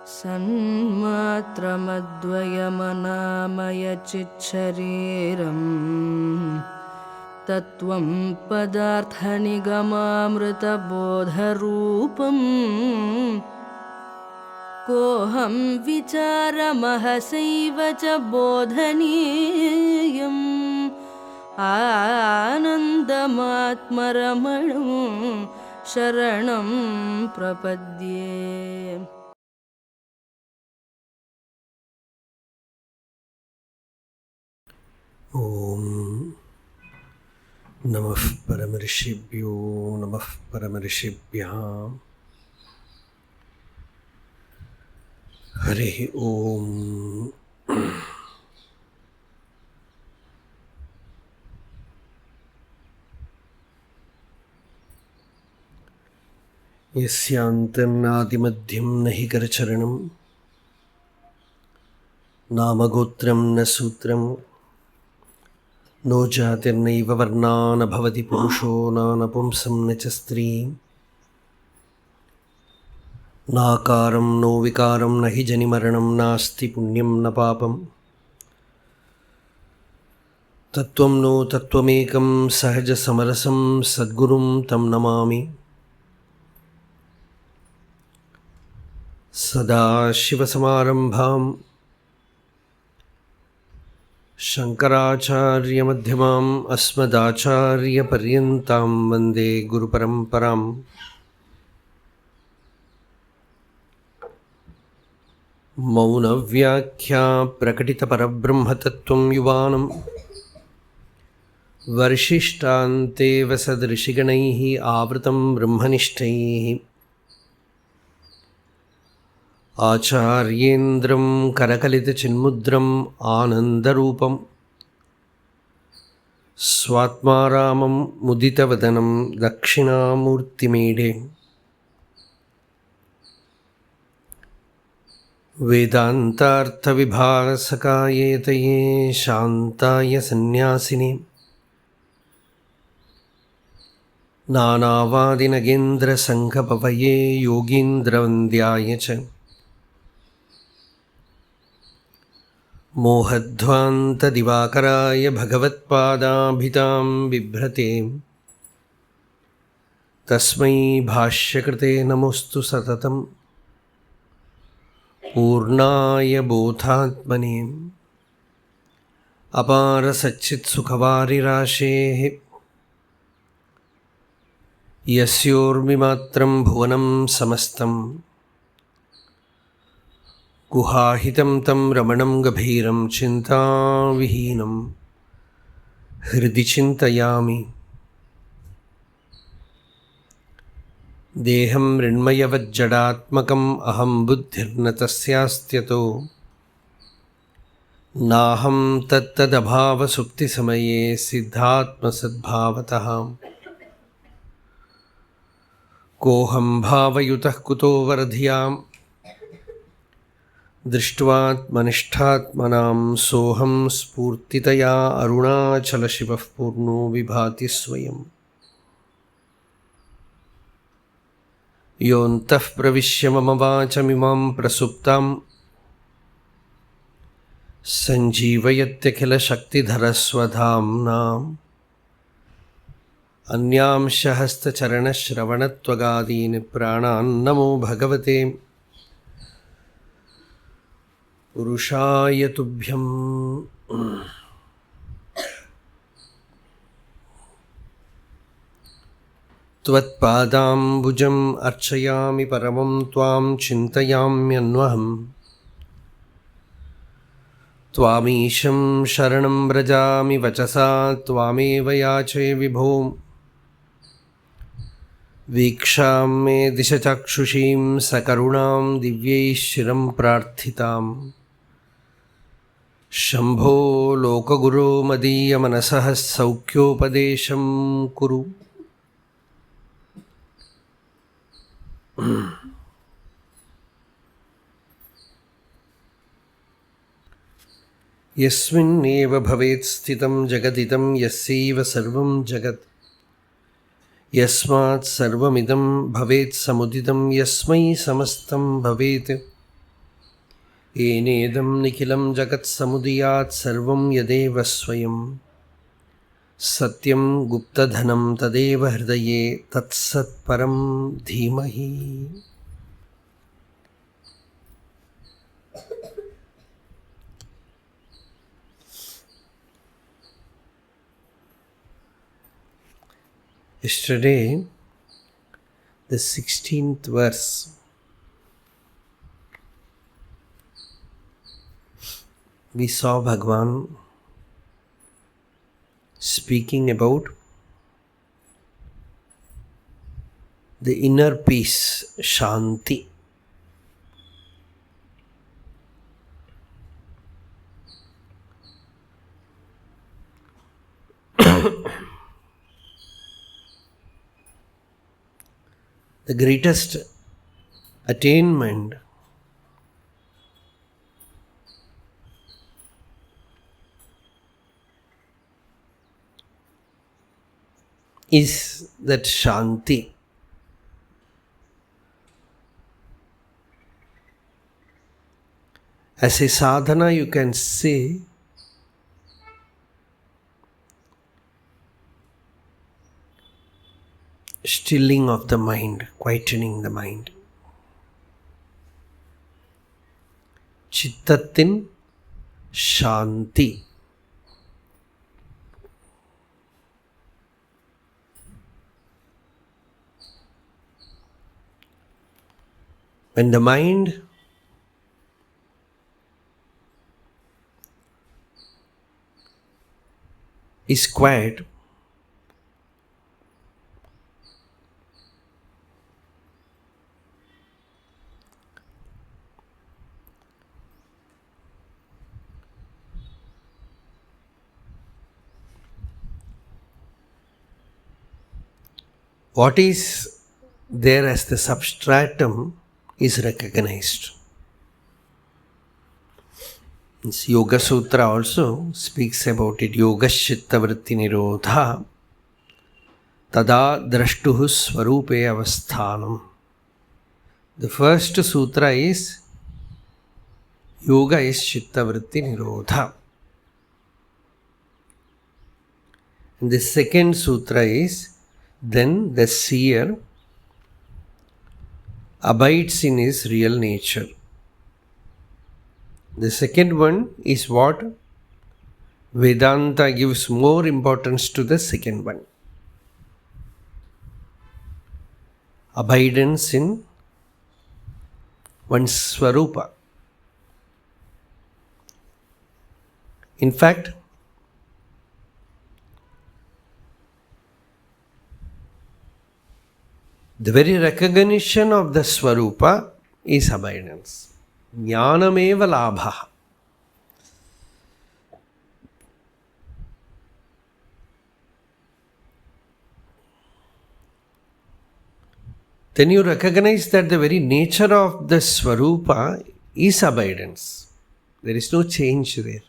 सन्मात्रमद्वयमनामयचिच्छरीरं तत्त्वं पदार्थनिगमामृतबोधरूपं कोऽहं विचारमहसैव च बोधनीयम् आनन्दमात्मरमणं शरणं प्रपद्ये। ॐ नमः परमऋषिभ्यो नमः परमऋषिभ्यः। हरिः ॐ। यस्यान्तर्नादिमध्यं न हि करचरणं नामगोत्रं न सूत्रं नो जातिर्नैव वर्णा न भवति पुरुषो न नपुंसं न च स्त्री नाकारं नो विकारं न हि जनिमरणं नास्ति पुण्यं न पापं तत्त्वं नो तत्त्वमेकं सहजसमरसं सद्गुरुं तं नमामि। सदाशिवसमारम्भां शङ्कराचार्यमध्यमाम् अस्मदाचार्यपर्यन्तां वन्दे गुरुपरम्पराम्। मौनव्याख्या प्रकटितपरब्रह्मतत्त्वं युवानं वर्षिष्ठान्तेव सदृशिगणैः आवृतं ब्रह्मनिष्ठैः आचार्येन्द्रं करकलितचिन्मुद्रम् आनन्दरूपं स्वात्मारामं मुदितवदनं दक्षिणामूर्तिमीडे वेदान्तार्थविभासकायेतये शान्ताय सन्न्यासिने नानावादिनगेन्द्रसङ्घपवये योगीन्द्रवन्द्याय च मोहध्वान्तदिवाकराय भगवत्पादाभितां बिभ्रते तस्मै भाष्यकृते नमोऽस्तु सततं पूर्णाय बोधात्मने। अपारसच्चित्सुखवारिराशेः यस्योर्मिमात्रं भुवनं समस्तं गुहाहितं तं रमणं गभीरं चिन्ताविहीनं हृदि चिन्तयामि। देहं मृण्मयवज्जडात्मकम् अहं बुद्धिर्न तस्यास्त्यतो नाहं तत्तदभावसुप्तिसमये सिद्धात्मसद्भावतः कोऽहं भावयुतः कुतो वरधियाम् दृष्ट्वात्मनिष्ठात्मनां सोऽहं स्फूर्तितया अरुणाचलशिवः पूर्णो विभाति स्वयम्। योऽन्तः प्रविश्य मम वाचमिमां प्रसुप्तां सञ्जीवयत्यखिलशक्तिधरस्वधाम्ना अन्यांश हस्तचरणश्रवणत्वगादीन् प्राणान् नमो भगवते पुरुषाय तुभ्यं। त्वत्पादाम्बुजम् अर्चयामि परमं त्वां चिन्तयाम्यन्वहम् त्वामीशं शरणं व्रजामि वचसा त्वामेव याचे विभो वीक्षां मे दिशचक्षुषीं सकरुणां दिव्यैः शिरं प्रार्थिताम्। शम्भो लोकगुरो मदीयमनसः सौख्योपदेशं कुरु। यस्मिन्नेव भवेत् स्थितं जगदिदं यस्यैव सर्वं जगत् यस्मात् सर्वमिदं भवेत् समुदितं यस्मै समस्तं भवेत् येनेदं निखिलं जगत्समुदयात् सर्वं यदेव स्वयं सत्यं गुप्तधनं तदेव हृदये तत्सत्परं धीमहि. Yesterday, the 16th verse, we saw Bhagavan speaking about the inner peace, śānti. The greatest attainment is that śānti. As a sadhana, you can say stilling of the mind, quietening the mind. Cittattiṉ śānti. When the mind is quiet, what is there as the substratum is recognized. This Yoga Sutra also speaks about it. Yogaschitta vritti nirodha tada drashtuhu swarupe avasthanam. The first sutra is Yoga is chitta vritti nirodha. And the second sutra is then the seer abides in his real nature. The second one is what Vedanta gives more importance to the second one. Abidance in one's swarupa. In fact, the very recognition of the swarupa is abidance. Jnanameva labha. Then you recognize that the very nature of the swarupa is abidance. There is no change there.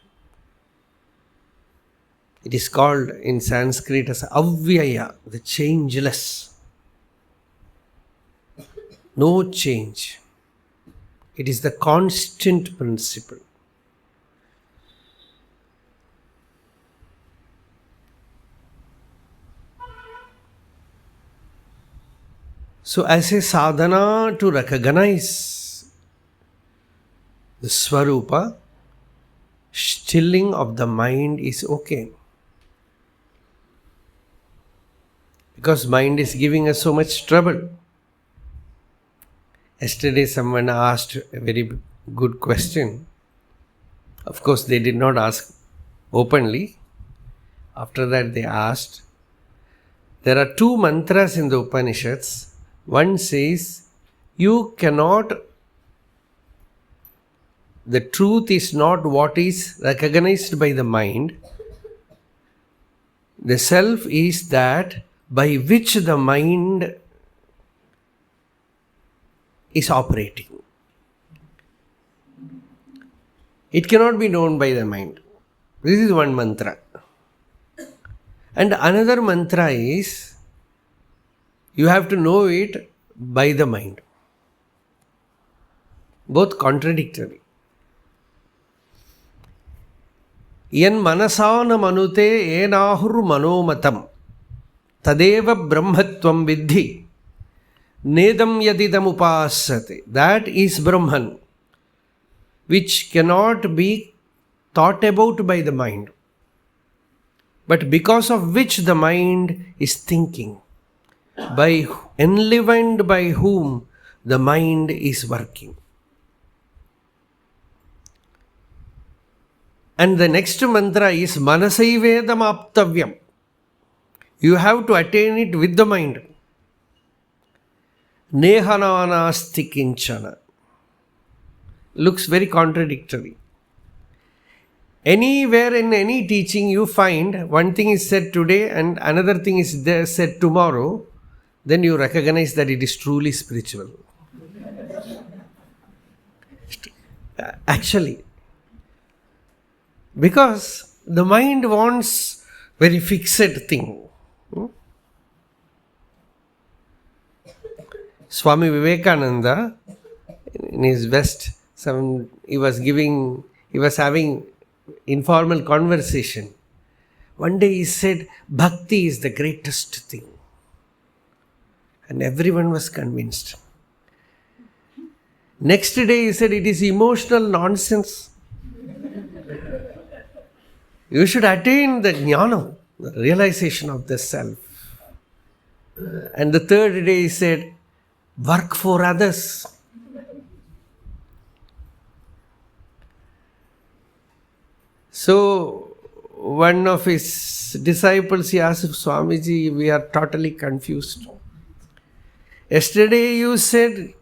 It is called in Sanskrit as avyaya, the changeless. No change. It is the constant principle. So as a sadhana to recognize the swarupa, stilling of the mind is okay. Because mind is giving us so much trouble. Yesterday someone asked a very good question. Of course they did not ask openly. After that they asked, there are two mantras in the Upanishads. One says, you cannot, the truth is not what is recognized by the mind. The self is that by which the mind is operating. It cannot be known by the mind. This is one mantra. And another mantra is, you have to know it by the mind. Both contradictory. yen manasana manute enahur manomatam tadeva brahmatvam vidhi nedam yadidam upasate. That is Brahman, which cannot be thought about by the mind, but because of which the mind is thinking, by enlivened by whom the mind is working. And the next mantra is manasaivedam aptavyam. You have to attain it with the mind. Nehananasti kinchana. Looks very contradictory. Anywhere in any teaching you find one thing is said today and another thing is there said tomorrow, then you recognize that it is truly spiritual. Actually, because the mind wants very fixed thing. Swami Vivekananda, in his West, he was having informal conversation. One day he said, Bhakti is the greatest thing. And everyone was convinced. Next day he said, it is emotional nonsense. You should attain the jnana, the realization of the self. And the third day he said, work for others. So, one of his disciples, he asked, Swamiji, we are totally confused. Yesterday you said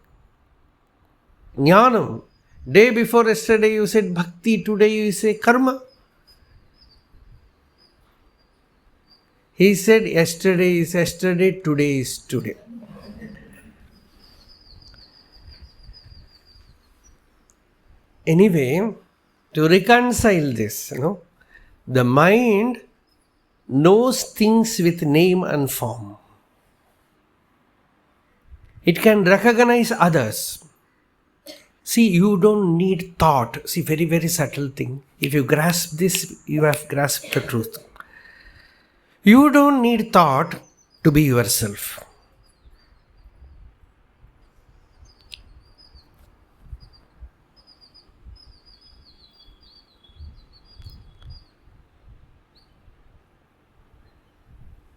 jnanam. Day before yesterday you said bhakti. Today you say karma. He said yesterday is yesterday, today is today. Anyway, to reconcile this, the mind knows things with name and form. It can recognize others. See, you don't need thought. See, very, very subtle thing. If you grasp this, you have grasped the truth. You don't need thought to be yourself.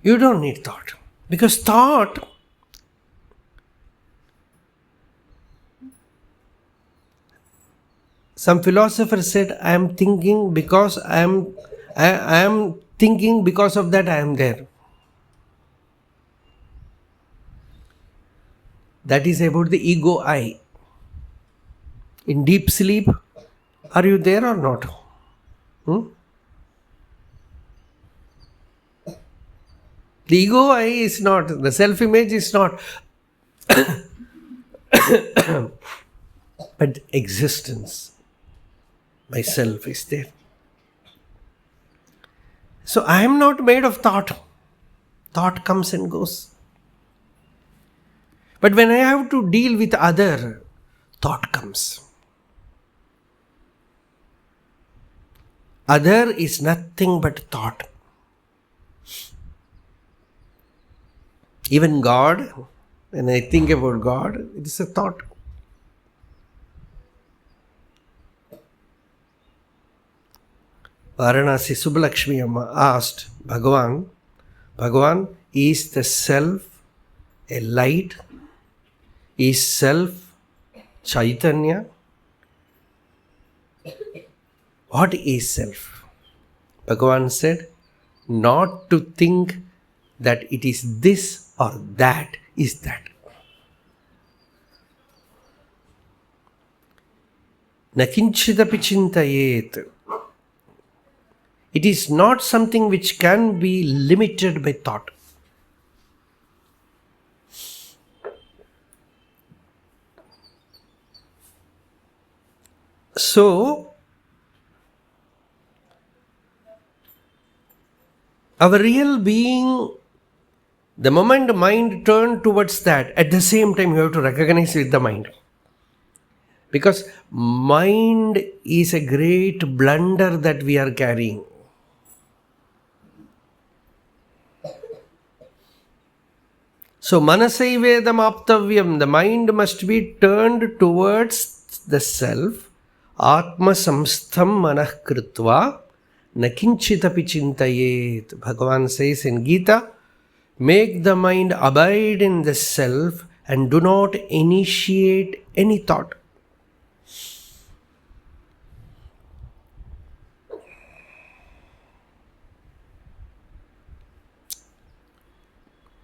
You don't need thought. Because thought some philosopher said, I am thinking because I am thinking because of that I am there. That is about the ego I. In deep sleep, are you there or not? The ego I is not, the self-image is not, but existence, myself is there. So I am not made of thought. Thought comes and goes. But when I have to deal with other, thought comes. Other is nothing but thought. Even God, when I think about God, it is a thought. Varanasi Subbalakshmi Amma asked Bhagavan, is the self a light? Is self Chaitanya? What is self? Bhagavan said, not to think that it is this or that is that. Na kinchidapi chintayet. It is not something which can be limited by thought. So, our real being, the moment mind turned towards that, at the same time you have to recognize with the mind. Because mind is a great blunder that we are carrying. So, manasaivedam aptavyam, the mind must be turned towards the self. Atma samstham manah krutva na kinchitapi chintayet. Bhagavan says in Gita, make the mind abide in the self and do not initiate any thought.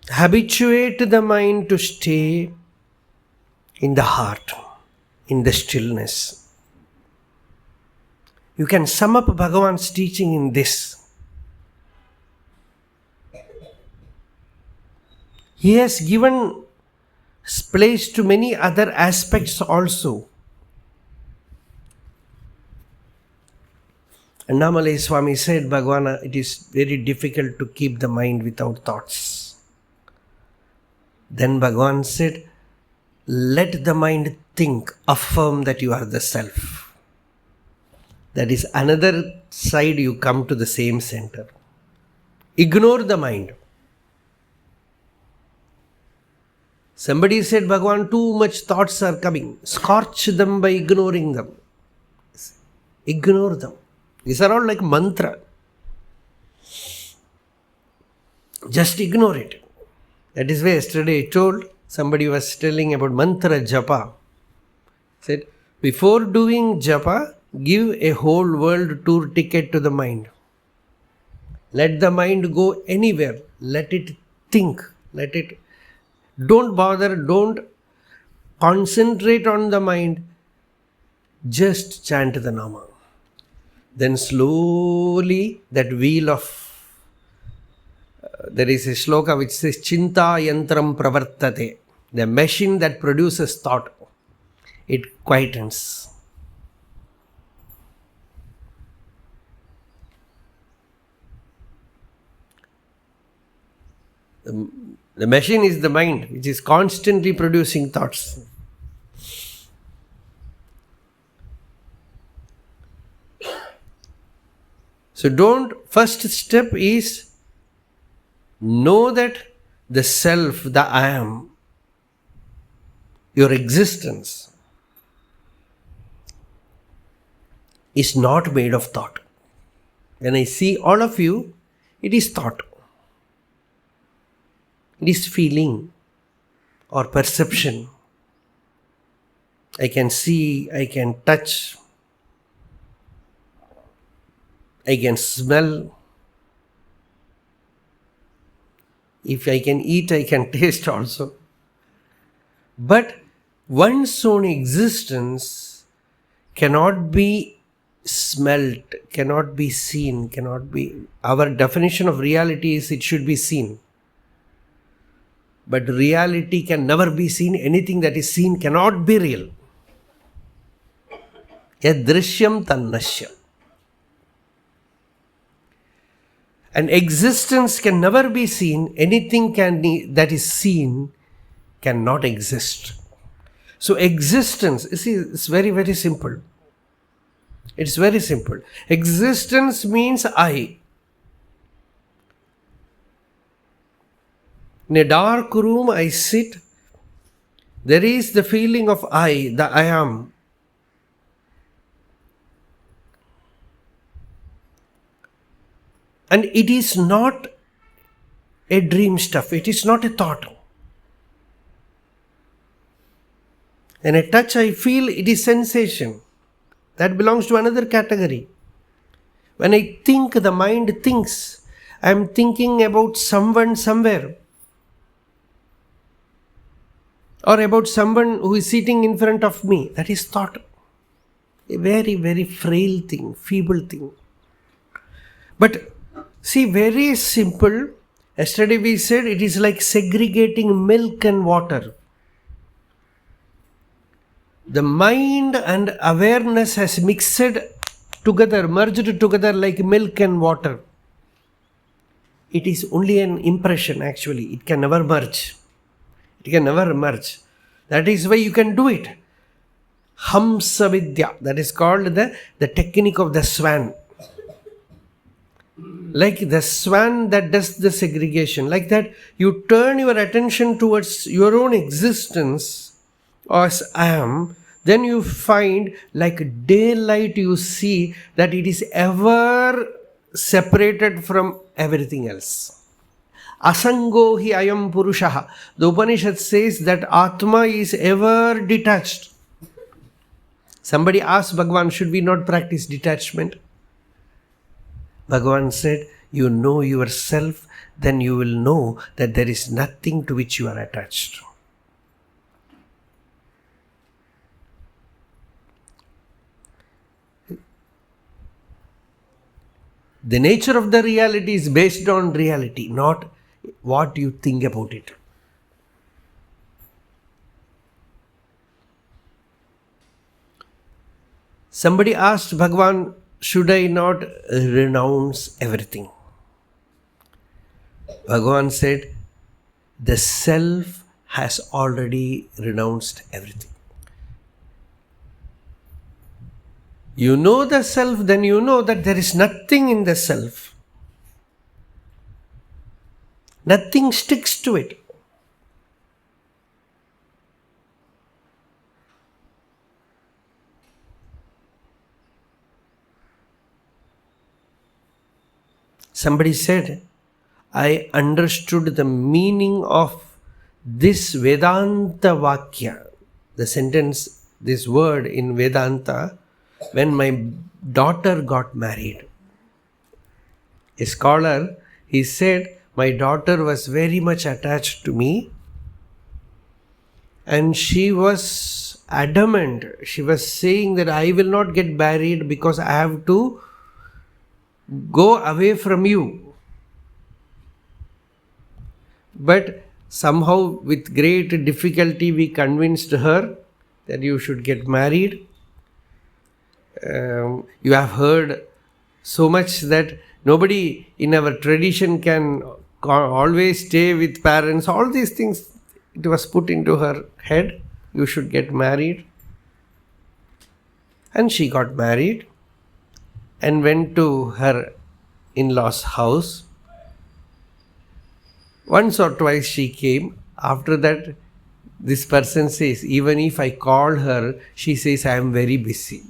Habituate the mind to stay in the heart, in the stillness. You can sum up Bhagavan's teaching in this. He has given place to many other aspects also. Annamalai Swami said, Bhagavan, it is very difficult to keep the mind without thoughts. Then Bhagavan said, let the mind think, affirm that you are the self. That is another side, you come to the same center. Ignore the mind. Somebody said, Bhagavan, too much thoughts are coming. Scorch them by ignoring them. Ignore them. These are all like mantra. Just ignore it. That is why yesterday I told, somebody was telling about mantra japa. Said, before doing japa, give a whole world tour ticket to the mind. Let the mind go anywhere. Let it think. Don't bother, don't concentrate on the mind. Just chant the nama. Then slowly that wheel of there is a shloka which says Chinta-yantram pravartate. The machine that produces thought, it quietens. The machine is the mind, which is constantly producing thoughts. So first step is know that the self, the I am, your existence is not made of thought. When I see all of you, it is thought. It is feeling or perception. I can see, I can touch, I can smell. If I can eat, I can taste also. But one's own existence cannot be smelt, cannot be seen, cannot be... Our definition of reality is it should be seen. But reality can never be seen. Anything that is seen cannot be real. Yadrishyam tannashya. And existence can never be seen. Anything that is seen cannot exist. So existence, you see, it's very, very simple. It's very simple. Existence means I. In a dark room, I sit. There is the feeling of I, the I am. And it is not a dream stuff. It is not a thought. When I touch, I feel, it is sensation. That belongs to another category. When I think, the mind thinks. I am thinking about someone somewhere. Or about someone who is sitting in front of me. That is thought. A very, very frail thing, feeble thing. But see, very simple. Yesterday we said it is like segregating milk and water. The mind and awareness has mixed together, merged together like milk and water. It is only an impression actually. It can never merge. It can never merge. That is why you can do it. Hamsa Vidya. That is called the technique of the swan. Like the swan that does the segregation. Like that, you turn your attention towards your own existence as I am. Then you find, like daylight, you see that it is ever separated from everything else. Asango hi ayam purushaha. The Upanishad says that Atma is ever detached. Somebody asked Bhagavan, should we not practice detachment? Bhagavan said, you know yourself, then you will know that there is nothing to which you are attached. The nature of the reality is based on reality, not what you think about it. Somebody asked Bhagavan, should I not renounce everything? Bhagavan said, the self has already renounced everything. You know the self, then you know that there is nothing in the self. Nothing sticks to it. Somebody said, I understood the meaning of this Vedanta Vakya, the sentence, this word in Vedanta, when my daughter got married. A scholar, he said, my daughter was very much attached to me and she was adamant. She was saying that I will not get married because I have to go away from you. But somehow with great difficulty we convinced her that you should get married. You have heard so much that nobody in our tradition can always stay with parents. All these things, it was put into her head. You should get married. And she got married and went to her in-laws' house. Once or twice she came. After that, this person says, even if I call her, she says, I am very busy.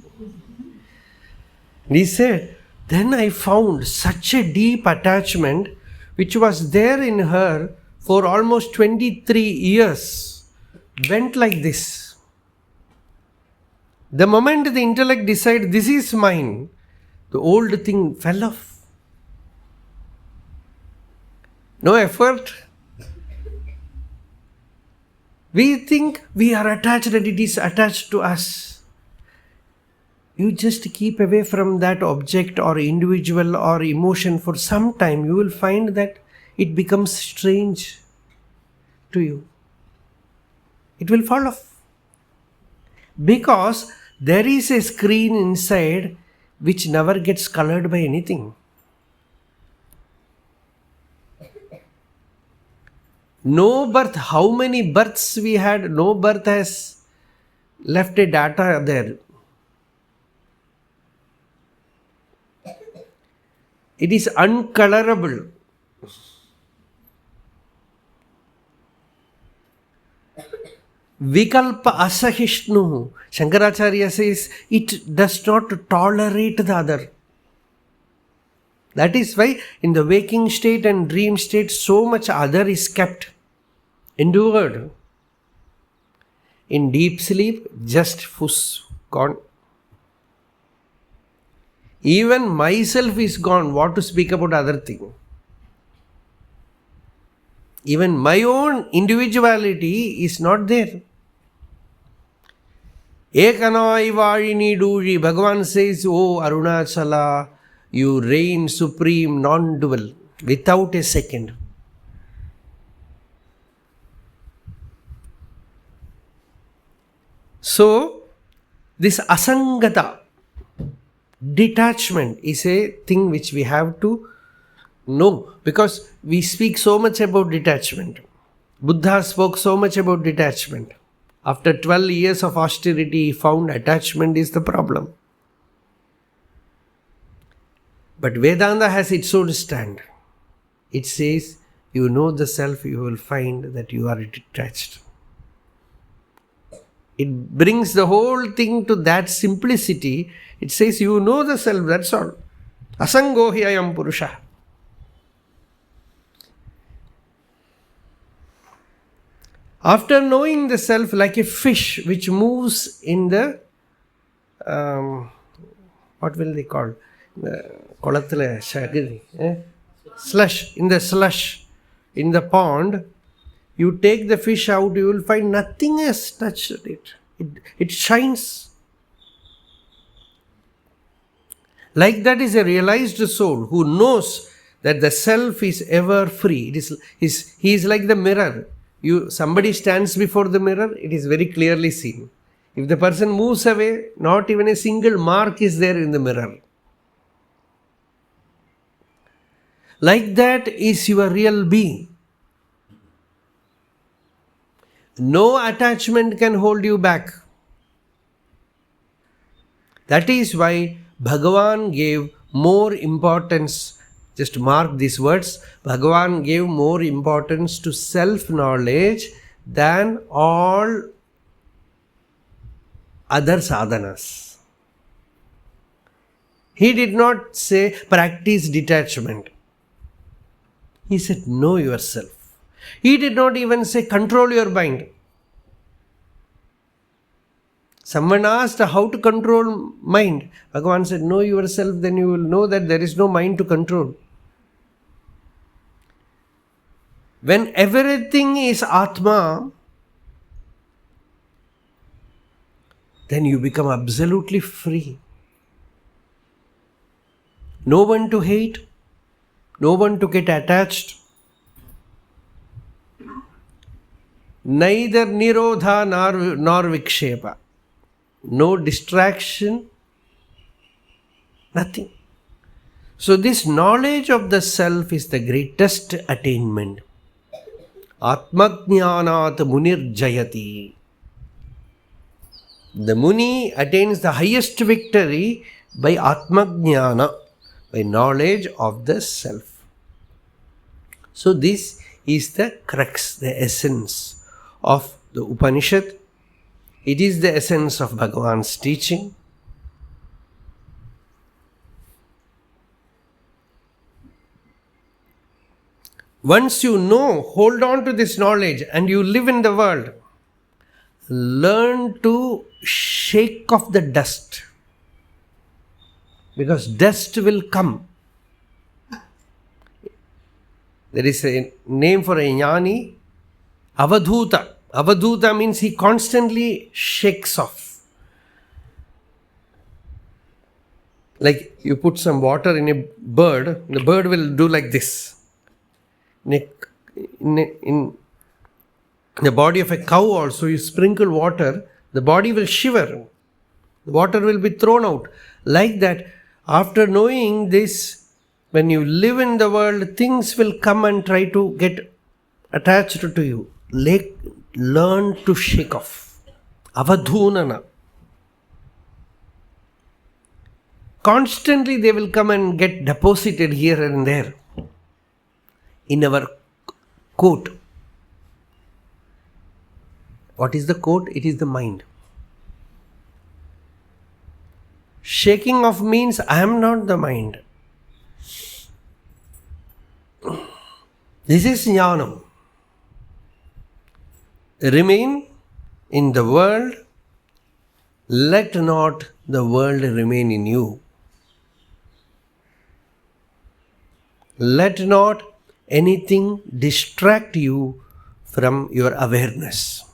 And he said, then I found such a deep attachment which was there in her for almost 23 years, went like this. The moment the intellect decided, this is mine, the old thing fell off. No effort. We think we are attached and it is attached to us. You just keep away from that object or individual or emotion for some time, you will find that it becomes strange to you. It will fall off. Because there is a screen inside which never gets colored by anything. No birth, how many births we had, no birth has left a data there. It is uncolorable. Vikalpa asahishnu. Shankaracharya says it does not tolerate the other. That is why in the waking state and dream state so much other is kept, endured. In deep sleep, just gone. Even myself is gone. What to speak about other thing? Even my own individuality is not there. Ekanai varini duji. Bhagavan says, O Arunachala, you reign supreme, non-dual, without a second. So, this asangata, detachment is a thing which we have to know, because we speak so much about detachment. Buddha spoke so much about detachment. After 12 years of austerity, he found attachment is the problem. But Vedanta has its own stand. It says, you know the self, you will find that you are detached. It brings the whole thing to that simplicity. It says, you know the self, that's all. Asango hi ayam purusha. After knowing the self, like a fish which moves in the, what will they call? Slush, in the slush, in the pond, you take the fish out, you will find nothing has touched it. It shines. Like that is a realized soul who knows that the self is ever free. He is like the mirror. Somebody stands before the mirror, it is very clearly seen. If the person moves away, not even a single mark is there in the mirror. Like that is your real being. No attachment can hold you back. That is why Bhagavan gave more importance, just mark these words, Bhagavan gave more importance to self-knowledge than all other sadhanas. He did not say practice detachment. He said know yourself. He did not even say control your mind. Someone asked how to control mind. Bhagavan said know yourself, then you will know that there is no mind to control. When everything is Atma, then you become absolutely free. No one to hate, no one to get attached. Neither nirodha nor vikshepa. No distraction, nothing. So this knowledge of the self is the greatest attainment. Atmajnanat munir jayati. The Muni attains the highest victory by Atmajnana, by knowledge of the self. So this is the crux, the essence of the Upanishad. It is the essence of Bhagavan's teaching. Once you know, hold on to this knowledge and you live in the world, learn to shake off the dust. Because dust will come. There is a name for a jnani, avadhuta. Avadhuta means he constantly shakes off. Like you put some water in a bird, the bird will do like this. In the body of a cow also, you sprinkle water, the body will shiver. The water will be thrown out. Like that, after knowing this, when you live in the world, things will come and try to get attached to you. Learn to shake off. Avadhunana. Constantly they will come and get deposited here and there. In our coat. What is the coat? It is the mind. Shaking off means I am not the mind. This is jnanam. Remain in the world. Let not the world remain in you. Let not anything distract you from your awareness.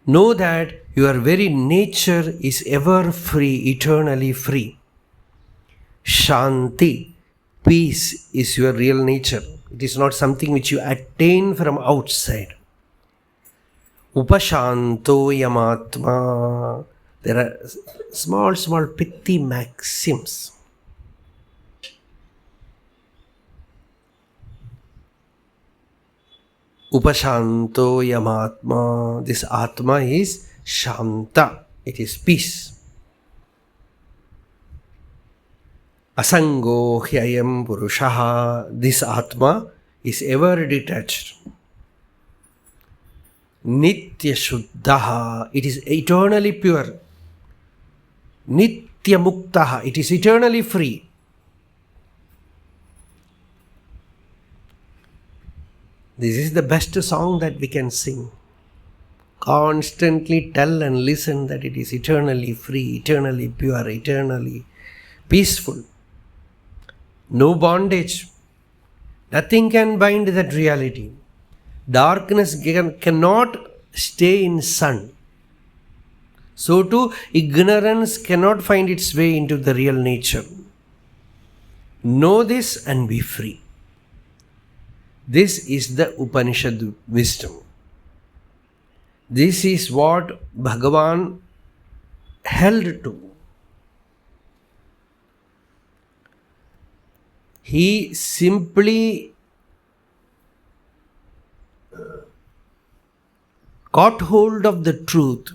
Know that your very nature is ever free, eternally free. Śānti, peace, is your real nature. It is not something which you attain from outside. Upashanto yamatma. There are small pithy maxims. Upashanto yamatma. This Atma is Shanta. It is peace. Asango hyayam purushaha. This Atma is ever detached. Nitya shuddhaha. It is eternally pure. Nitya muktaha. It is eternally free. This is the best song that we can sing. Constantly tell and listen that it is eternally free, eternally pure, eternally peaceful. No bondage. Nothing can bind that reality. Darkness cannot stay in sun. So too, ignorance cannot find its way into the real nature. Know this and be free. This is the Upanishad wisdom. This is what Bhagavan held to. He simply caught hold of the truth.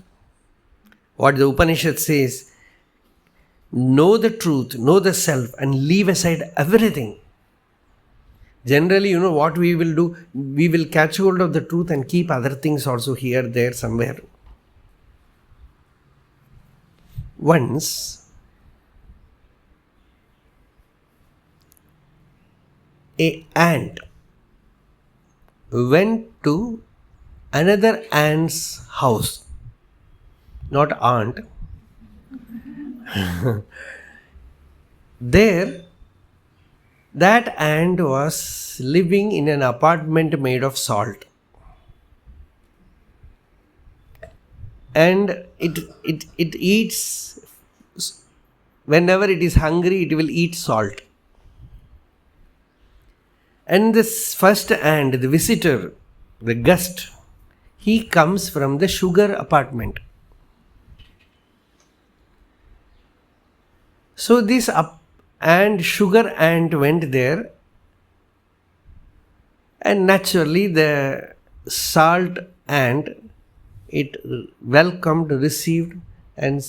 What the Upanishad says, know the truth, know the self, and leave aside everything. Generally, what we will do? We will catch hold of the truth and keep other things also here, there, somewhere. Once, an ant went to another ant's house. Not aunt. There, that ant was living in an apartment made of salt. And it eats, whenever it is hungry, it will eat salt. And this first ant, the visitor, the guest, he comes from the sugar apartment. So this sugar ant went there, and naturally the salt ant, it welcomed, received, and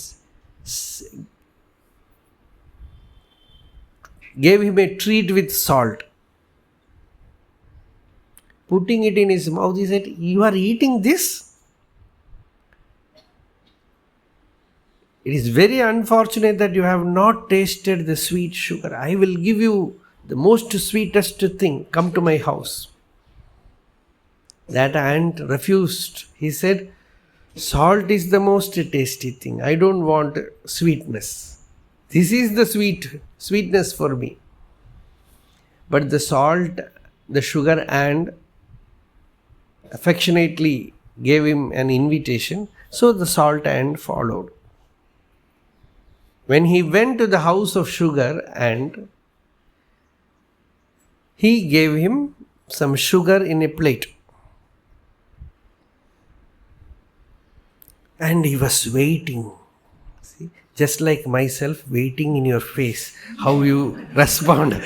gave him a treat with salt. Putting it in his mouth, he said, "You are eating this? It is very unfortunate that you have not tasted the sweet sugar. I will give you the most sweetest thing. Come to my house." That ant refused. He said, "Salt is the most tasty thing. I don't want sweetness. This is the sweetness for me." But the sugar ant affectionately gave him an invitation. So the salt ant followed. When he went to the house of sugar ant, he gave him some sugar in a plate. And he was waiting. See, just like myself, waiting in your face, how you respond.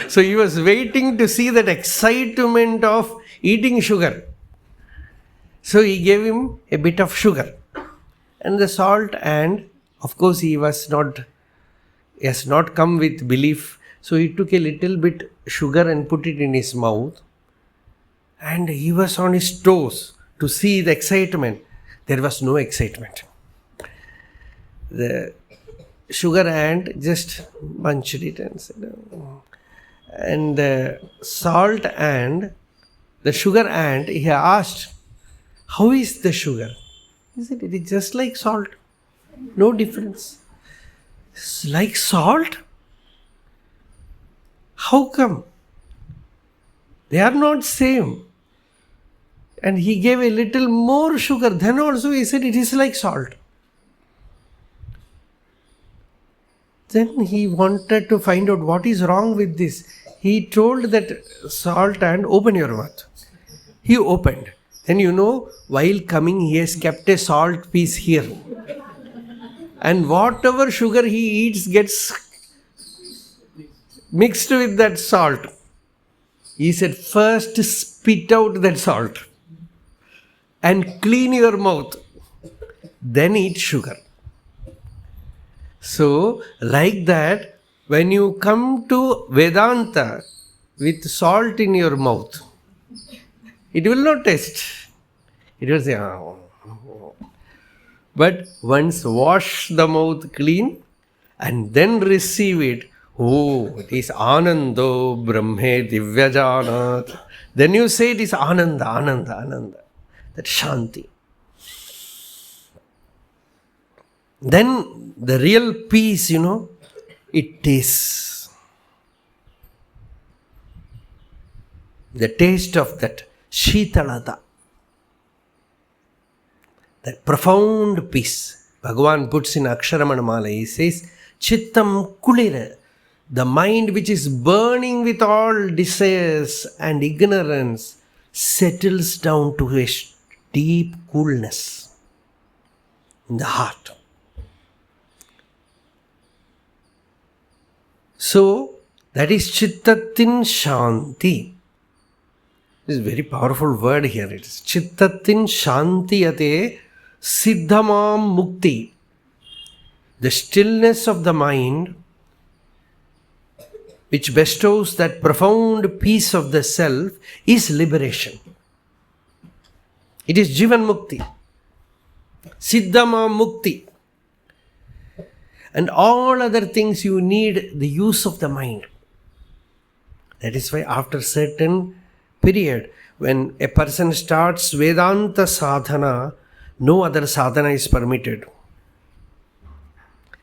So he was waiting to see that excitement of eating sugar. So he gave him a bit of sugar. And the salt ant, of course, he has not come with belief. So he took a little bit sugar and put it in his mouth. And he was on his toes to see the excitement. There was no excitement. The sugar ant just munched it and said, "Oh." And the salt ant, the sugar ant, he asked, "How is the sugar?" He said, "It is just like salt. No difference." "It's like salt? How come? They are not same." And he gave a little more sugar. Then also he said, "It is like salt." Then he wanted to find out what is wrong with this. He told that salt ant, "Open your mouth." He opened. Then while coming, he has kept a salt piece here. And whatever sugar he eats gets mixed with that salt. He said, first spit out that salt and clean your mouth, then eat sugar. So, like that, when you come to Vedanta with salt in your mouth, it will not taste. It will say, oh. But once wash the mouth clean and then receive it, oh, it is Anando Brahme Divyajanat. Then you say it is Ananda, Ananda, Ananda. That Shanti. Then the real peace, it tastes. The taste of that Shitalata. That profound peace. Bhagavan puts in Aksharamanamala, he says, cittam kulira. The mind which is burning with all desires and ignorance settles down to a deep coolness in the heart. So, that is cittattiṉ śānti. This is a very powerful word here. It is cittañcēr śāntiyadē siddhamā mukti. The stillness of the mind which bestows that profound peace of the self is liberation. It is jivan mukti. Siddhamā mukti. And all other things you need the use of the mind. That is why after certain period, when a person starts Vedanta sadhana, no other sadhana is permitted.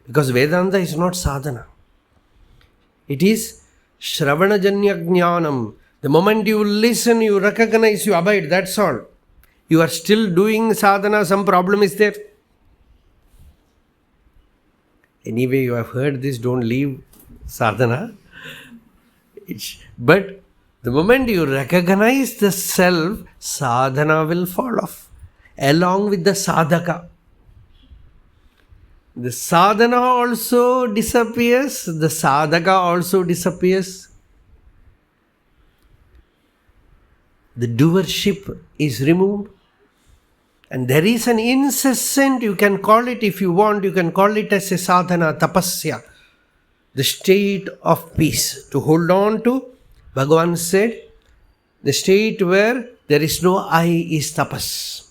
Because Vedanta is not sadhana. It is Shravanajanya Jnanam. The moment you listen, you recognize, you abide, that's all. You are still doing sadhana, some problem is there. Anyway, you have heard this, don't leave sadhana. But the moment you recognize the self, sadhana will fall off, along with the sadhaka. The sadhana also disappears, the sadhaka also disappears. The doership is removed. And there is an incessant, you can call it if you want, you can call it as a sadhana, tapasya, the state of peace. To hold on to, Bhagavan said, the state where there is no I is tapas.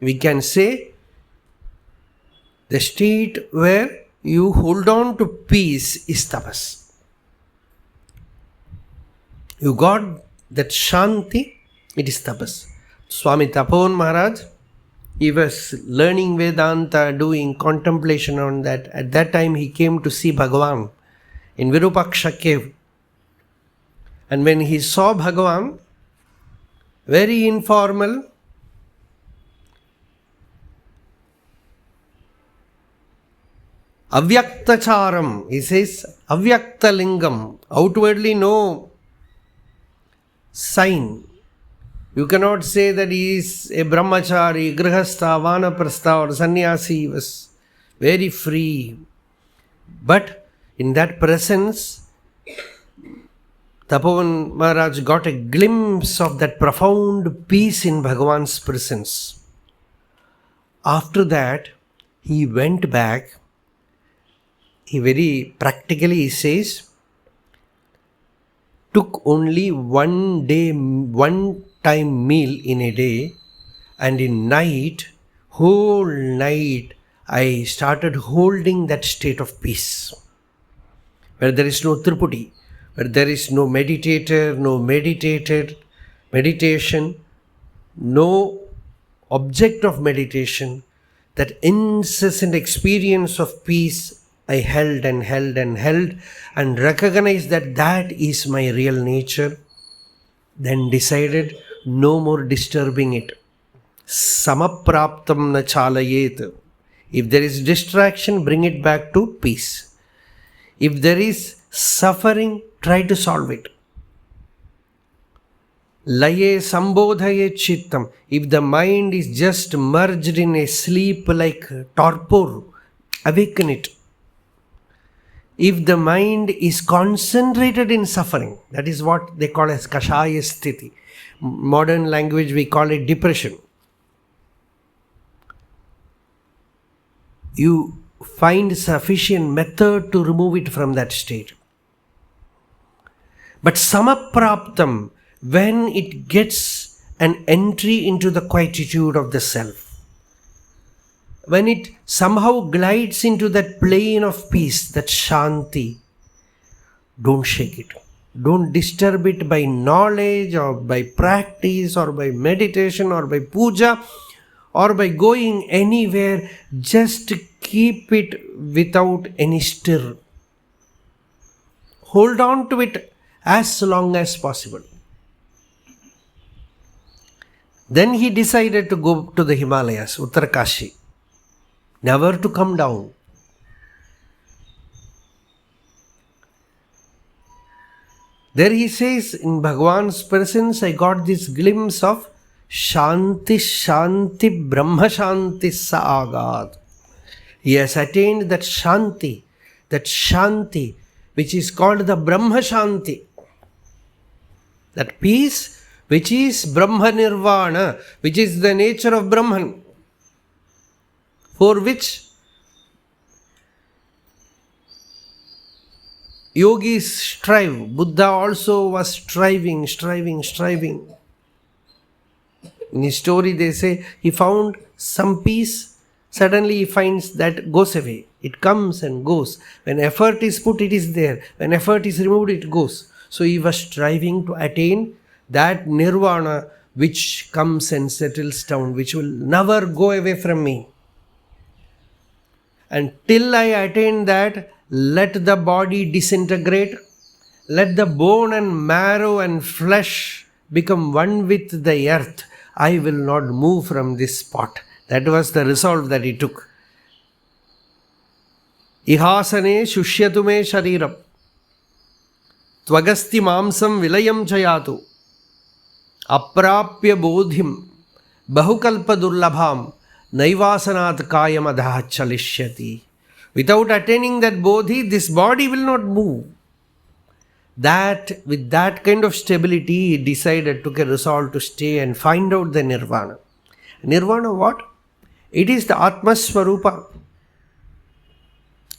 We can say, the state where you hold on to peace is tapas. You got that shanti, it is tapas. Swami Tapovan Maharaj, he was learning Vedanta, doing contemplation on that. At that time he came to see Bhagavan in Virupaksha cave. And when he saw Bhagavan, very informal, avyaktacharam, he says, avyakta lingam, outwardly no sign. You cannot say that he is a brahmachari, grihastha, vanaprastha or sannyasi. He was very free. But in that presence, Tapovan Maharaj got a glimpse of that profound peace in Bhagavan's presence. After that, he went back. He very practically says, took only one time meal in a day, and in night, whole night, I started holding that state of peace, where there is no triputi, where there is no meditator, no meditation, no object of meditation. That incessant experience of peace I held and held and held, and recognized that that is my real nature. Then decided no more disturbing it. Samapraptam na chalayet. If there is distraction, bring it back to peace. If there is suffering, try to solve it. Laye sambodhaye cittam. If the mind is just merged in a sleep like torpor, awaken it. if the mind is concentrated in suffering, that is what they call as kashaya sthiti. Modern language we call it depression. You find sufficient method to remove it from that state. But samapraptam, when it gets an entry into the quietude of the self, when it somehow glides into that plane of peace, that śānti, don't shake it. Don't disturb it by knowledge or by practice or by meditation or by puja or by going anywhere. Just keep it without any stir. Hold on to it as long as possible. Then he decided to go to the Himalayas, Uttarakashi, never to come down. There he says, in Bhagavan's presence, I got this glimpse of śānti, Brahma śānti sa āgāt. He has attained that śānti, which is called the Brahma śānti. That peace which is Brahma nirvana, which is the nature of Brahman, for which yogis strive. Buddha also was striving. In his story they say he found some peace, suddenly he finds that goes away. It comes and goes. When effort is put, it is there. When effort is removed, it goes. So he was striving to attain that nirvana which comes and settles down, which will never go away from me. And till I attain that, let the body disintegrate, let the bone and marrow and flesh become one with the earth. I will not move from this spot. That was the resolve that he took. Ihasane shushyatu me shariram tvagasti mamsam vilayam chayatu aprapya bodhim bahukalpa durlabham naivasanat kayam adha chalishyati. Without attaining that bodhi, this body will not move. With that kind of stability, he decided, took a resolve to stay and find out the nirvana. Nirvana what? It is the Atma Swarupa.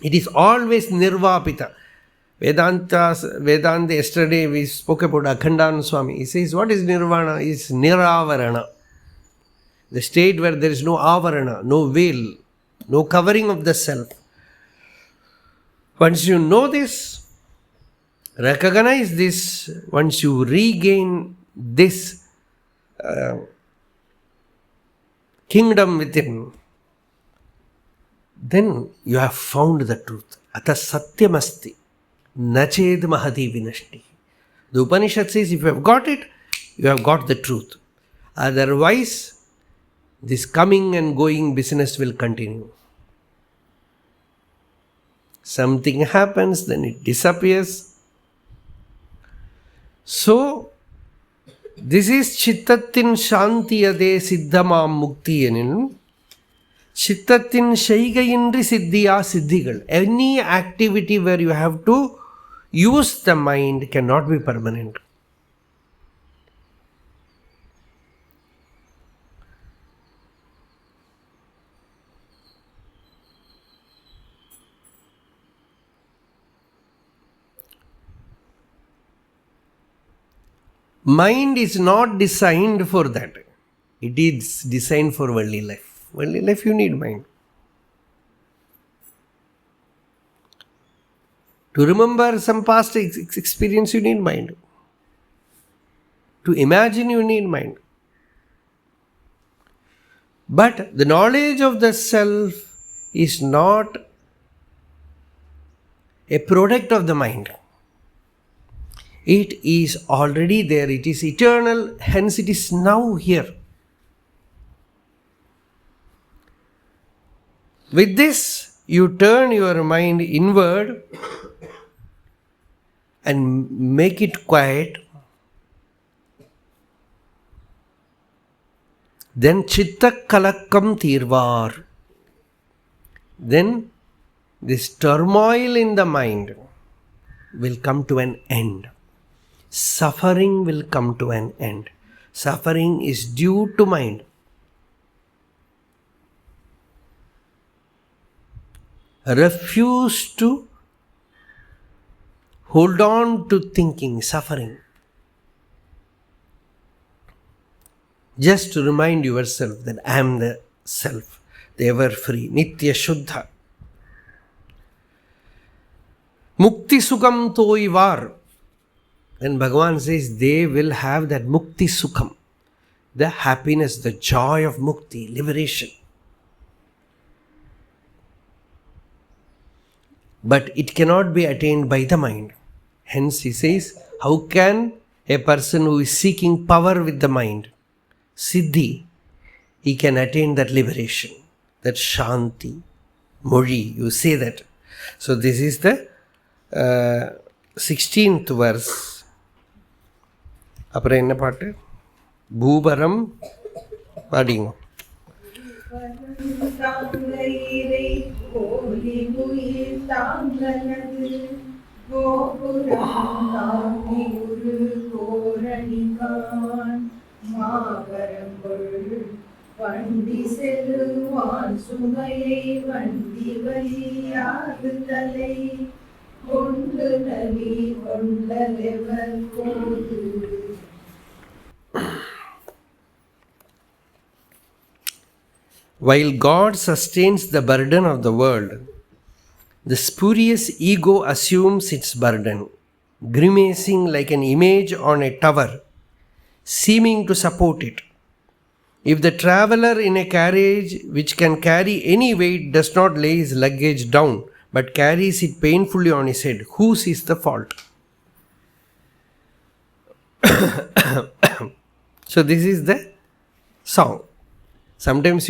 It is always nirvapita. Vedanta, yesterday we spoke about Akhandana Swami. He says, what is nirvana? It's niravarana. The state where there is no avarana, no veil, no covering of the self. Once you know this, recognize this, once you regain this kingdom within, then you have found the truth. Ata satyamasti nached mahati vinashti. The Upanishad says if you have got it, you have got the truth. Otherwise, this coming and going business will continue. Something happens, then it disappears. So, this is cittattiṉ śāntiyadē siddhamā muttiyeṉiṛ. Cittattiṉ seygaiyiṉṭṛi siddhiyā siddhigaḻ. Any activity where you have to use the mind cannot be permanent. Mind is not designed for that. It is designed for worldly life. Worldly life, you need mind. To remember some past experience, you need mind. To imagine, you need mind. But the knowledge of the self is not a product of the mind. It is already there. It is eternal. Hence, it is now here. With this, you turn your mind inward and make it quiet. Then citta-kalakkam tōyvār. Then this turmoil in the mind will come to an end. Suffering will come to an end. Suffering is due to mind. Refuse to hold on to thinking, suffering. Just to remind yourself that I am the self, the ever free, nitya shuddha. Mutti-sukham tōyvār. When Bhagavan says they will have that mutti-sukham, the happiness, the joy of mukti, liberation. But it cannot be attained by the mind. Hence he says, how can a person who is seeking power with the mind, siddhi, he can attain that liberation, that śānti, moṛi, you say that. So this is the 16th verse. அப்புறம் என்ன பாட்டு? bhūbharan பாடிங்க. வண்டி செல்லுவான் சுமையை வண்டி வலியாது தலை கொண்டு நலி கொண்டவர் போது. While God sustains the burden of the world, the spurious ego assumes its burden, grimacing like an image on a tower, seeming to support it. If the traveler in a carriage which can carry any weight does not lay his luggage down, but carries it painfully on his head, whose is the fault? So this is the song. Sometimes,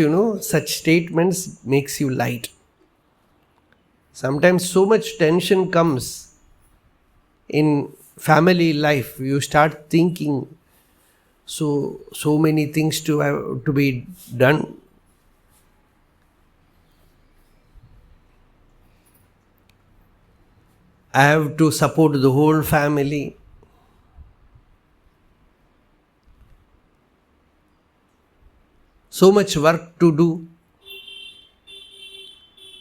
such statements makes you light. Sometimes so much tension comes in family life. You start thinking so many things to be done. I have to support the whole family. So much work to do.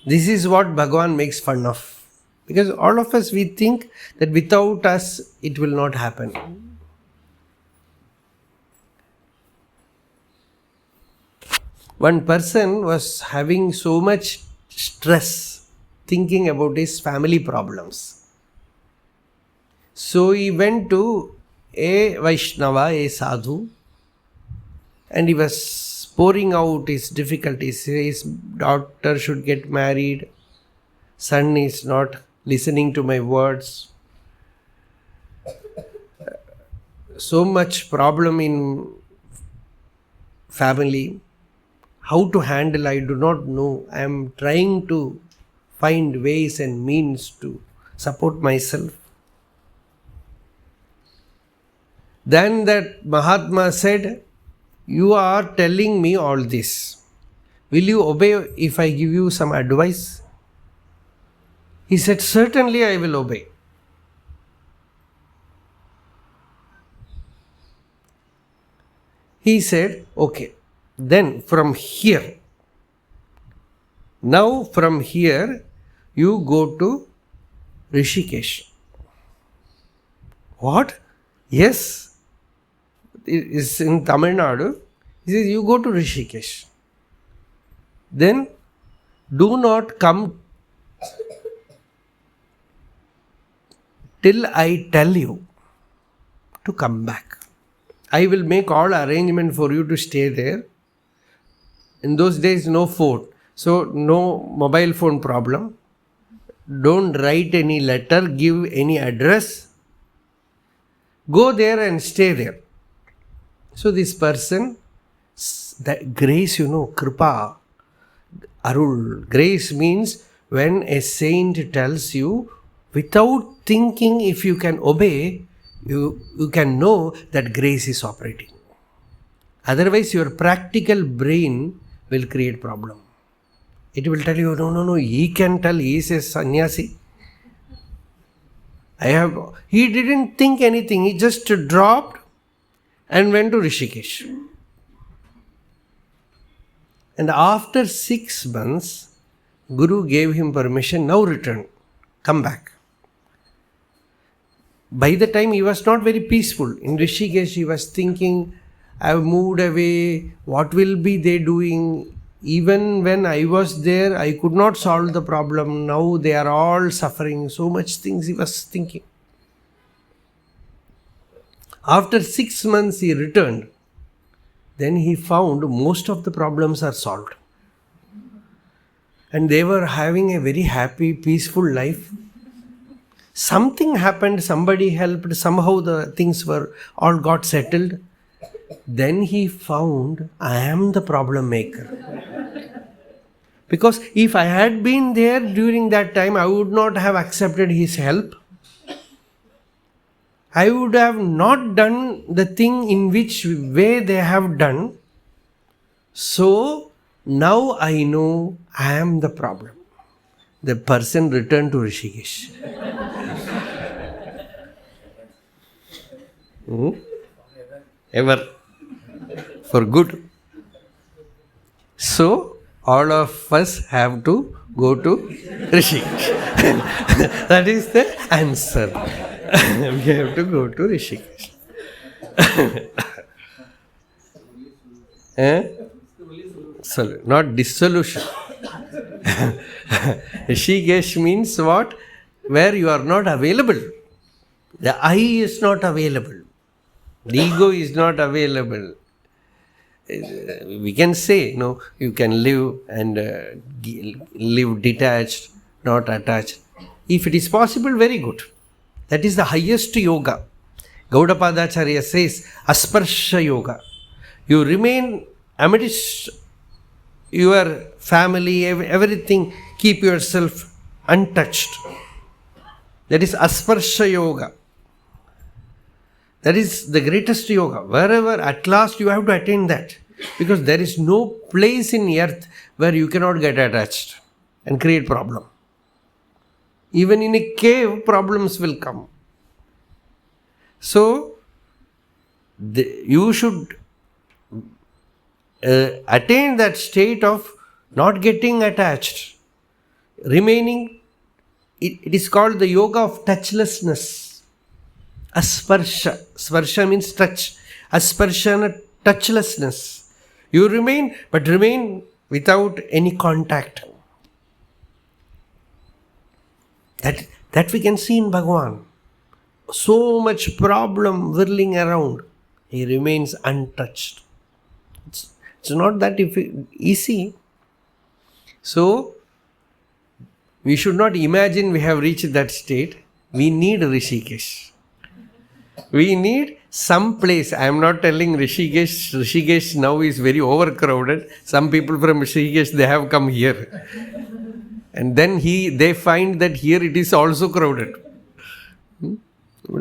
This is what Bhagavan makes fun of. Because all of us, we think that without us, it will not happen. One person was having so much stress thinking about his family problems. So he went to a Vaishnava, a sadhu, and he was pouring out his difficulties. His daughter should get married, son is not listening to my words. So much problem in family. How to handle, I do not know. I am trying to find ways and means to support myself. Then that Mahatma said, you are telling me all this. Will you obey if I give you some advice? He said, certainly I will obey. He said, okay, then from here, now from here, you go to Rishikesh. What? Yes. It is in Tamil Nadu. He says, you go to Rishikesh. Then do not come till I tell you to come back. I will make all arrangement for you to stay there. In those days, no phone. So, no mobile phone problem. Don't write any letter, give any address. Go there and stay there. So, this person, that grace, kripa, arul. Grace means when a saint tells you, without thinking if you can obey, you can know that grace is operating. Otherwise, your practical brain will create problem. It will tell you, no, he can tell, he is a sannyasi. He didn't think anything, he just dropped and went to Rishikesh. And after 6 months, Guru gave him permission, now return, come back. By the time he was not very peaceful. In Rishikesh he was thinking, I have moved away, what will be they doing? Even when I was there, I could not solve the problem. Now they are all suffering. So much things he was thinking. After 6 months he returned. Then he found most of the problems are solved. And they were having a very happy, peaceful life. Something happened, somebody helped, somehow the things were all got settled. Then he found, I am the problem maker. Because if I had been there during that time, I would not have accepted his help. I would have not done the thing in which way they have done. So now I know I am the problem. The person returned to Rishikesh. Ever. For good. So all of us have to go to Rishikesh. That is the answer. We have to go to Rishikesh. Not dissolution. Rishikesh means what? Where you are not available. The I is not available. The ego is not available. We can say, you can live and live detached, not attached. If it is possible, very good. That is the highest yoga. Gaudapadacharya says, asparsha yoga. You remain amidst your family, everything, keep yourself untouched. That is asparsha yoga. That is the greatest yoga. Wherever, at last you have to attain that. Because there is no place in earth where you cannot get attached and create problem. Even in a cave, problems will come. So, you should attain that state of not getting attached, remaining. It is called the yoga of touchlessness. Asparsha. Sparsha means touch. Asparshana, touchlessness. You remain, but remain without any contact. That we can see in Bhagavan. So much problem whirling around. He remains untouched. It's not that easy. So, we should not imagine we have reached that state. We need Rishikesh. We need some place. I am not telling Rishikesh. Rishikesh now is very overcrowded. Some people from Rishikesh, they have come here. And then they find that here it is also crowded.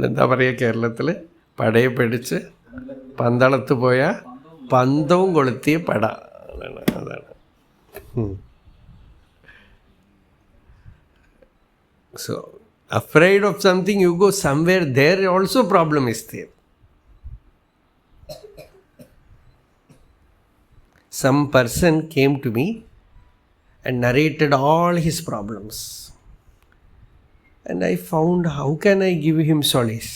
എന്താ പറയുക, കേരളത്തിൽ പടയെ പിടിച്ച് പന്തളത്ത് പോയ പന്തവും കൊളുത്തിയ പട. അതാണ്. So, afraid of something, you go somewhere, there also problem is there. Some person came to me and narrated all his problems. And I found, how can I give him solace?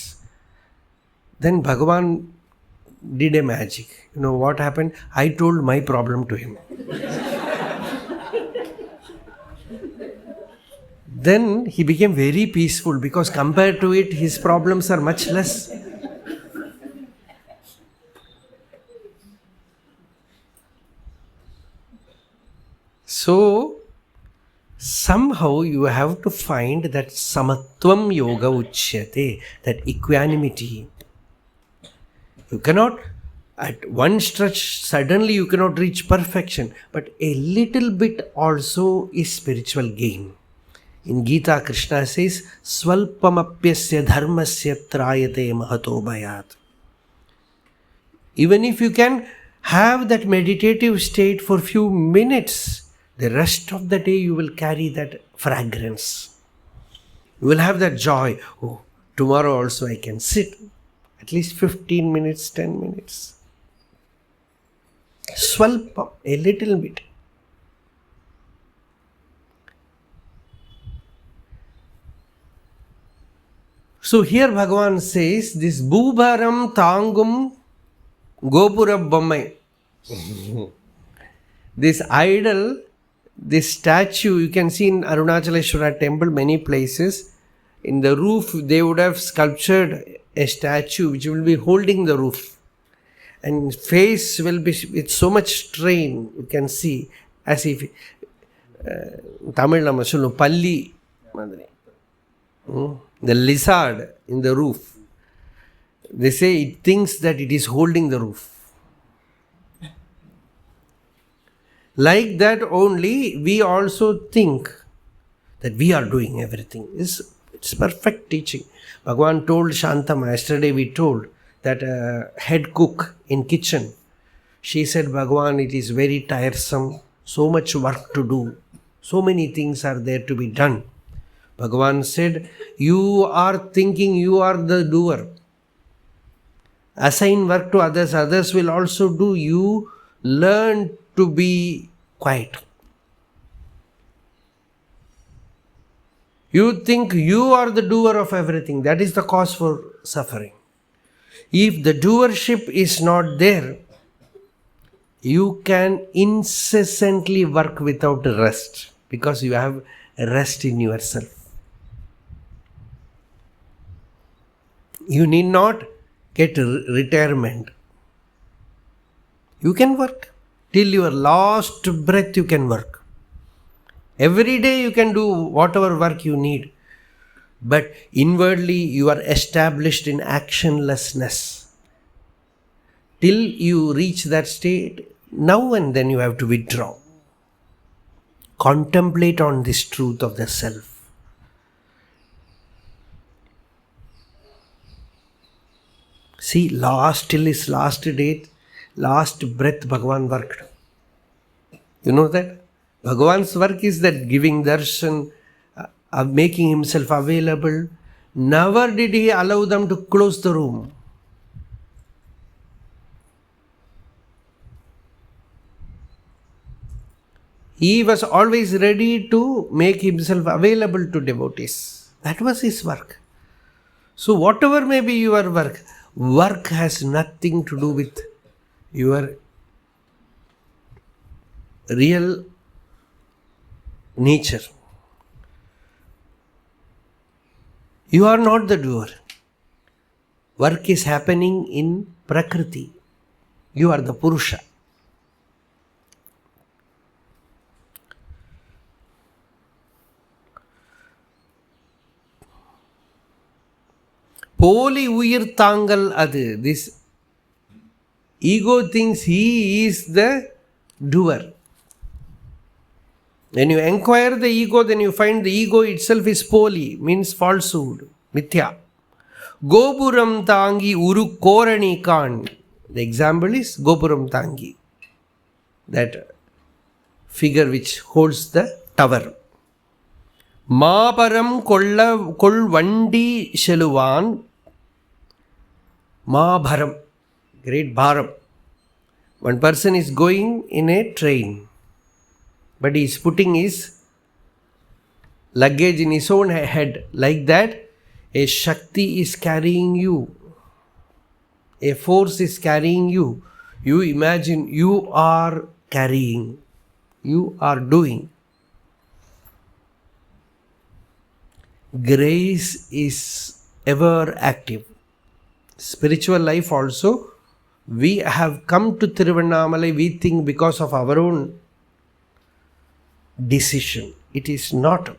Then Bhagavan did a magic. You know what happened? I told my problem to him. Then he became very peaceful, because compared to it, his problems are much less. So, somehow you have to find that samatvam yoga uchyate, that equanimity. You cannot, at one stretch, suddenly you cannot reach perfection, but a little bit also is spiritual gain. In Gita, Krishna says, Swalpamapyasya dharmasya trayate mahato bhayat. Even if you can have that meditative state for few minutes, the rest of the day you will carry that fragrance. You will have that joy. Oh, tomorrow also I can sit at least 15 minutes, 10 minutes. Swalpam, a little bit. So here Bhagavan says, this bhūbharam tāngum gopura bommai. This idol, this statue, you can see in Arunachaleshwara temple, many places. In the roof, they would have sculptured a statue which will be holding the roof. And face will be with so much strain, you can see, as if Tamil nama sollum palli madri. The lizard in the roof. They say it thinks that it is holding the roof. Like that only, we also think that we are doing everything. It's perfect teaching. Bhagavan told Shāntamā, yesterday we told that head cook in kitchen, she said, Bhagavan, it is very tiresome, so much work to do, so many things are there to be done. Bhagavan said, you are thinking you are the doer. Assign work to others, others will also do. You learn to be quiet. You think you are the doer of everything. That is the cause for suffering. If the doership is not there, you can incessantly work without rest because you have rest in yourself. You need not get retirement. You can work. Till your last breath you can work. Every day you can do whatever work you need. But inwardly you are established in actionlessness. Till you reach that state, now and then you have to withdraw. Contemplate on this truth of the self. See, till his last date, last breath, Bhagavan worked. You know that? Bhagavan's work is that giving darshan, making himself available. Never did he allow them to close the room. He was always ready to make himself available to devotees. That was his work. So whatever may be your work has nothing to do with your real nature. You are not the doer. Work is happening in Prakriti. You are the Purusha. Poli uyir tangal adu. This ego thinks he is the doer. When you inquire the ego, then you find the ego itself is poli, means falsehood, mithya. Gopuram tangi uru korani kan. The example is Gopuram tangi. That figure which holds the tower. Māparam kol vandi sheluvan. Mābharam. Great bharam. One person is going in a train, but he is putting his luggage in his own head. Like that, a Shakti is carrying you. A force is carrying you. You imagine you are carrying. You are doing. Grace is ever active. Spiritual life also, we have come to Tiruvannamalai, we think because of our own decision. It is not.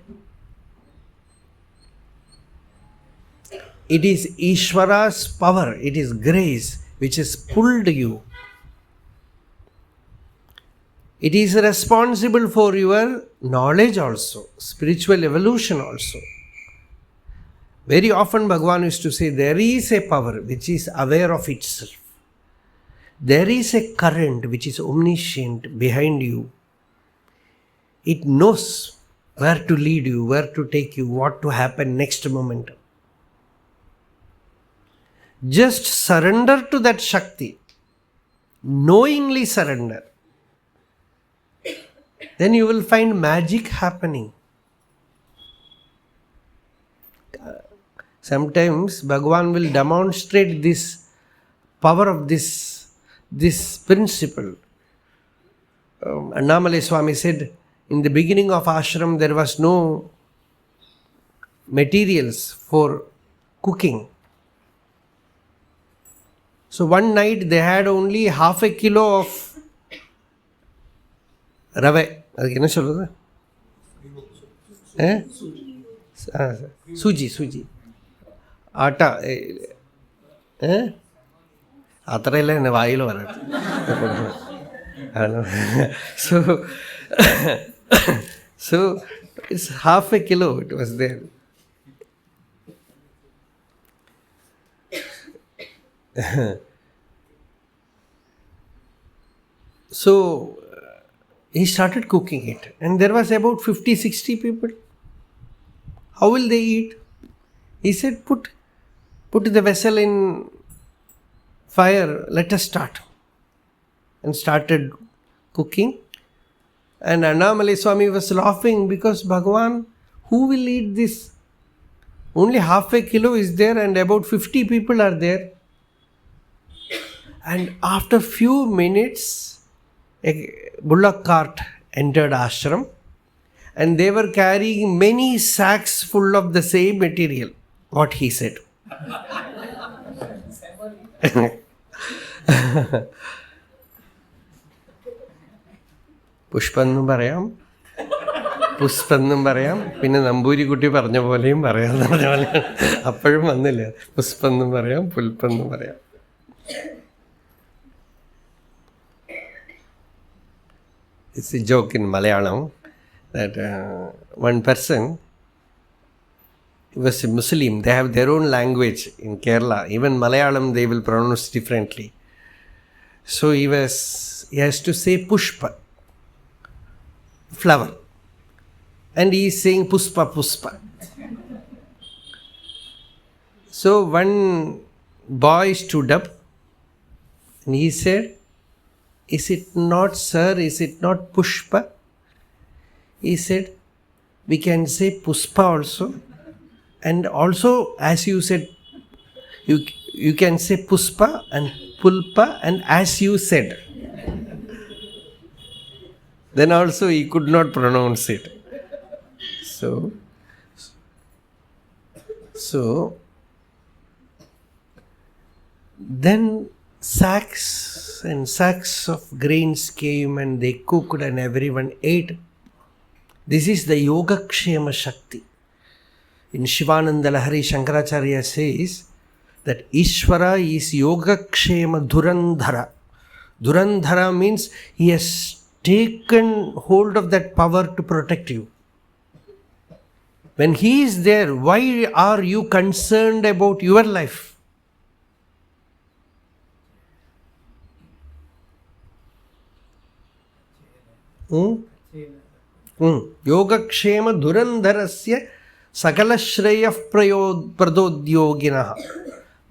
It is Ishvara's power, it is grace which has pulled you. It is responsible for your knowledge also, spiritual evolution also. Very often Bhagavan used to say, there is a power which is aware of itself. There is a current which is omniscient behind you. it knows where to lead you, where to take you, what to happen next moment. Just surrender to that Shakti. Knowingly surrender. Then you will find magic happening. Sometimes Bhagavan will demonstrate this power of this principle. Annamalai Swami said, in the beginning of ashram there was no materials for cooking. So one night they had only half a kilo of rave. Suji. Atta. അത്രയല്ലേ എൻ്റെ വായിൽ പറയട്ടെ. So it's half a kilo it was there. So he started cooking it, and there was about 50-60 people. How will they eat? He said, put the vessel in fire, let us start. And started cooking. And Annamalai Swami was laughing because Bhagavan, who will eat this? Only half a kilo is there and about 50 people are there. And after few minutes, a bullock cart entered ashram and they were carrying many sacks full of the same material, what he said. പുഷ്പെന്നും പറയാം, പുഷ്പെന്നും പറയാം, പിന്നെ നമ്പൂരിക്കുട്ടി പറഞ്ഞ പോലെയും പറയാമെന്ന് പറഞ്ഞ പോലെ അപ്പോഴും വന്നില്ല. പുഷ്പെന്നും പറയാം, പുൽപ്പെന്നും പറയാം. It's a joke in Malayalam that one person, he was a Muslim, they have their own language in Kerala. Even Malayalam they will pronounce differently. So he has to say pushpa, flower, and he is saying puspa. So one boy stood up and he said, is it not, sir, is it not pushpa? He said, we can say puspa also, and also as you said, you can say puspa and pulpa, and as you said. Then also he could not pronounce it. So then sacks and sacks of grains came and they cooked and everyone ate. This is the Yogakshema Shakti. In Shivananda Lahari, Shankaracharya says that Ishvara is Yogakshema Dhurandhara. Dhurandhara means he has taken hold of that power to protect you. When he is there, why are you concerned about your life? Yogakshema Dhurandharasya Sakalashreyah Pradodyoginah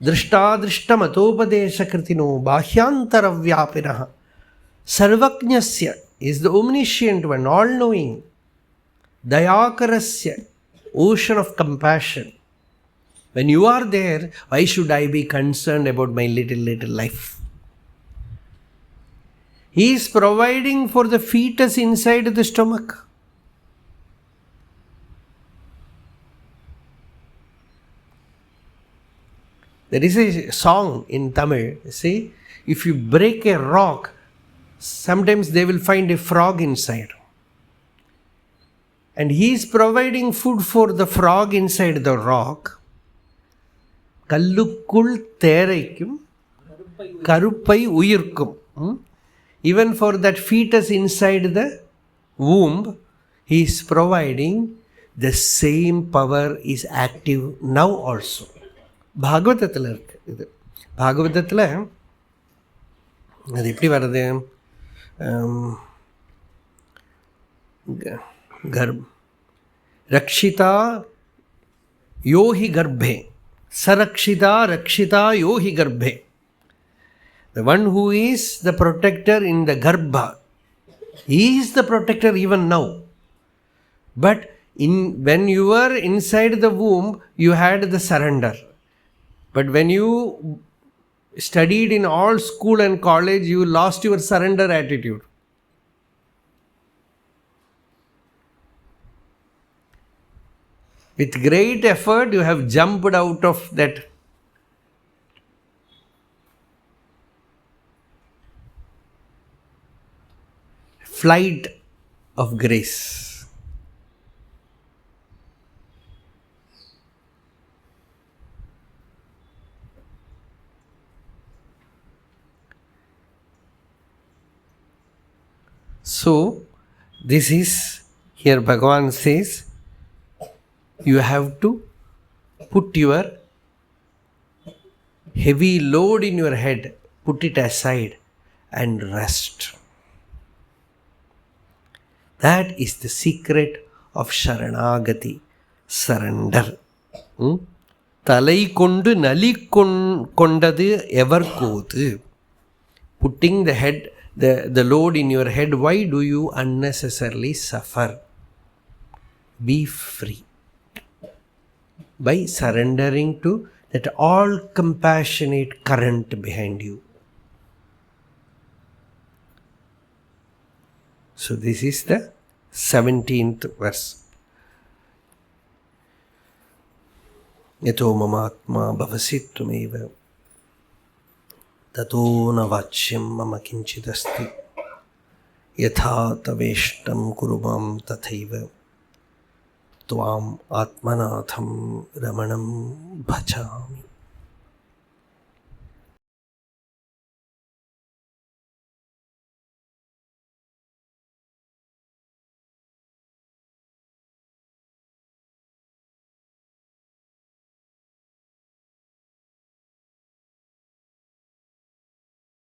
Drishtadrishtamatopadeshakritino Bhyaantaravyapinah. Sarvajnasya is the omniscient one, all-knowing. Dayakarasya, ocean of compassion. When you are there, why should I be concerned about my little life? He is providing for the fetus inside the stomach. There is a song in Tamil, see, if you break a rock, sometimes they will find a frog inside. And he is providing food for the frog inside the rock. Kallukkul thereikkum, karuppai uyirkkum. Even for that fetus inside the womb, he is providing. The same power is active now also. Bhagavatathil irukku idu. Bhagavatathil அது எப்படி வருது? Rakshita yohi garbhe. Sarakshita rakshita yohi garbhe. The one who is the protector in the garbha. He is the protector even now. But when you were inside the womb, you had the surrender. But when you studied in all school and college, you lost your surrender attitude. With great effort, you have jumped out of that flight of grace. So, this is, here Bhagavan says, you have to put your heavy load in your head, put it aside and rest. That is the secret of Sharanagati, surrender. Thalai kondu nali kondadu ever kodu. Putting the head, the load in your head, why do you unnecessarily suffer? Be free. By surrendering to that all compassionate current behind you. So this is the 17th verse. Yato mamatma bhavasittumeva tato na vachyam mama kinchidasti yatha taveshtam kurumam tathaiva tvam atmanatham ramanam bhajami.